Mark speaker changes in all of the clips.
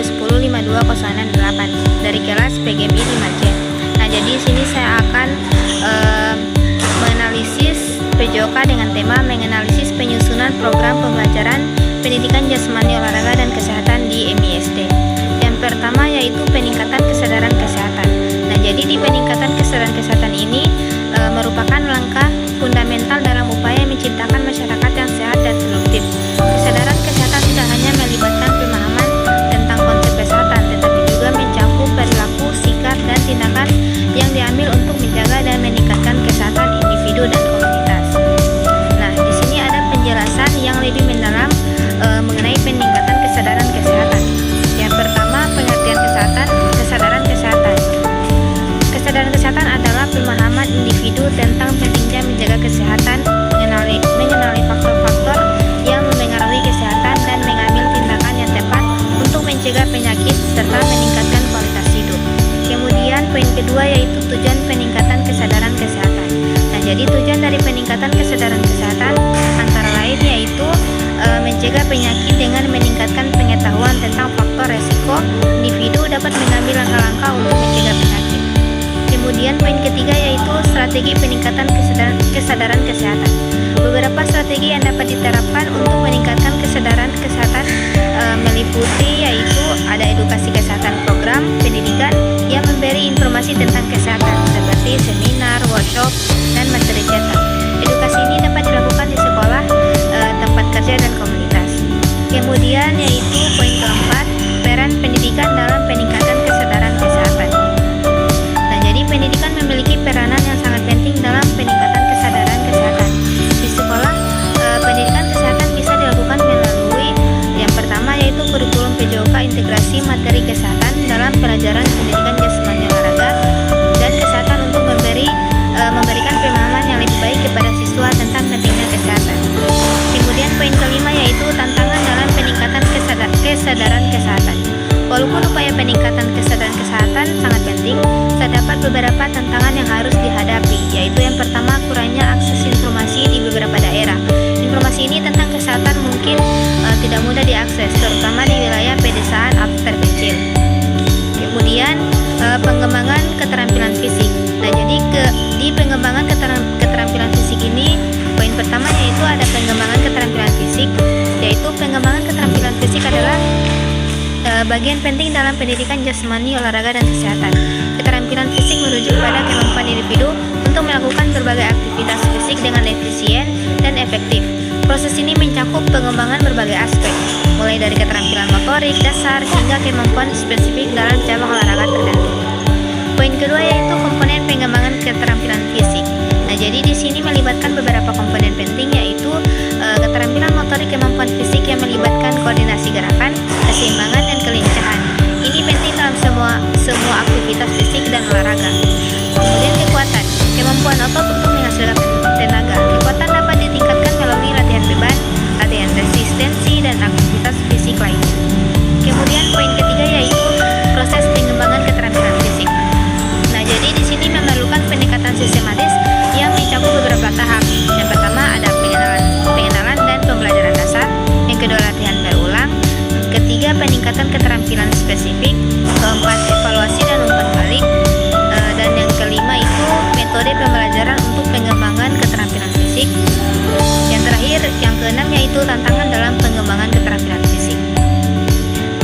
Speaker 1: 10520668 dari kelas PGMI 5C. Nah, jadi di sini saya akan menganalisis PJOK dengan tema menganalisis penyusunan program pembelajaran pendidikan jasmani, olahraga, dan kesehatan di MISD. Yang pertama yaitu peningkatan kesadaran kesehatan. Nah, jadi di peningkatan kesadaran kesehatan ini merupakan langkah fundamental dalam upaya menciptakan masyarakat yang sehat dan produktif. Kesadaran kesehatan tidak hanya melibatkan pemahaman tentang konsep kesehatan, tetapi juga mencakup perilaku, sikap, dan tindakan yang diambil untuk menjaga dan meningkatkan kesehatan individu dan komunitas. Nah, di sini ada penjelasan yang lebih mendalam mengenai peningkatan kesadaran kesehatan. Yang pertama, pengertian kesadaran kesehatan. Kesadaran kesehatan adalah pemahaman individu tentang pentingnya menjaga kesehatan, mengenali faktor-faktor yang memengaruhi kesehatan, dan mengambil tindakan yang tepat untuk mencegah penyakit serta meningkatkan kualitas hidup. Kemudian poin kedua yaitu tujuan peningkatan kesadaran kesehatan. Nah, jadi tujuan dari peningkatan kesadaran kesehatan antara lain yaitu mencegah penyakit dengan meningkatkan pengetahuan tentang faktor resiko individu dapat mengambil langkah-langkah untuk mencegah penyakit. Kemudian poin ketiga yaitu strategi peningkatan kesadaran kesehatan. Beberapa strategi yang dapat diterapkan untuk meningkatkan kesadaran kesehatan meliputi yaitu ada edukasi kesehatan, program pendidikan yang memberi informasi tentang kesehatan seperti seminar, workshop, dan materi cetak. Edukasi ini dapat dilakukan di sekolah, tempat kerja, dan komunitas. Kemudian yaitu poin keempat, peran pendidikan dalam peningkatan kesadaran kesehatan. Nah, jadi pendidikan memiliki peranan yang sangat penting dalam peningkatan kesadaran kesehatan. Di sekolah, pendidikan kesehatan bisa dilakukan melalui yang pertama yaitu kurikulum PJOK integrasi materi kesehatan dalam pelajaran pendidikan jasmani, olahraga, dan kesehatan untuk memberikan pemahaman yang lebih baik kepada siswa tentang pentingnya kesehatan. Kemudian poin kelima yaitu tantangan dalam peningkatan kesadaran kesehatan. Walaupun upaya peningkatan kesadaran kesehatan sangat penting, terdapat beberapa tantangan yang harus dihadapi, yaitu yang pertama kurangnya akses informasi di beberapa daerah. Informasi ini tentang kesehatan mungkin tidak mudah diakses, terutama di wilayah pedesaan atau terpencil. Kemudian pengembangan keterampilan fisik. Nah, jadi di pengembangan keterampilan fisik ini poin pertama yaitu ada pengembangan keterampilan fisik, yaitu pengembangan keterampilan fisik adalah bagian penting dalam pendidikan jasmani, olahraga, dan kesehatan. Keterampilan fisik merujuk pada kemampuan individu untuk melakukan berbagai aktivitas fisik dengan efisien dan efektif. Proses ini mencakup pengembangan berbagai aspek, mulai dari keterampilan motorik dasar hingga kemampuan spesifik dalam cabang olahraga tertentu. Poin kedua yaitu komponen pengembangan keterampilan fisik. Nah, jadi di sini melibatkan beberapa komponen penting yaitu keterampilan motorik, kemampuan fisik yang melibatkan koordinasi gerakan, keseimbangan, dan kelincahan. Ini penting dalam semua aktivitas fisik dan olahraga. Kemudian kekuatan, kemampuan otot untuk menghasilkan tenaga. Kekuatan dapat ditingkatkan melalui latihan beban, latihan resistensi, dan aktivitas fisik lainnya. Kemudian poin ketiga yaitu proses pengembangan keterampilan fisik. Nah, jadi di sini memerlukan pendekatan sistematis yang mencakup beberapa tahap. Yang pertama ada pengenalan dan pembelajaran dasar. Yang kedua latihan berulang. Ketiga peningkatan keterampilan spesifik. Keempat evaluasi dan umpan balik. Dan yang kelima itu metode pembelajaran untuk pengembangan keterampilan fisik. Yang terakhir, yang keenam yaitu tantangan dalam pengembangan keterampilan fisik.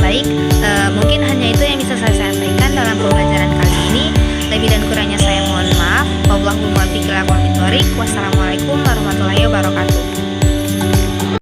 Speaker 1: Baik, mungkin hanya itu yang bisa saya sampaikan dalam pembelajaran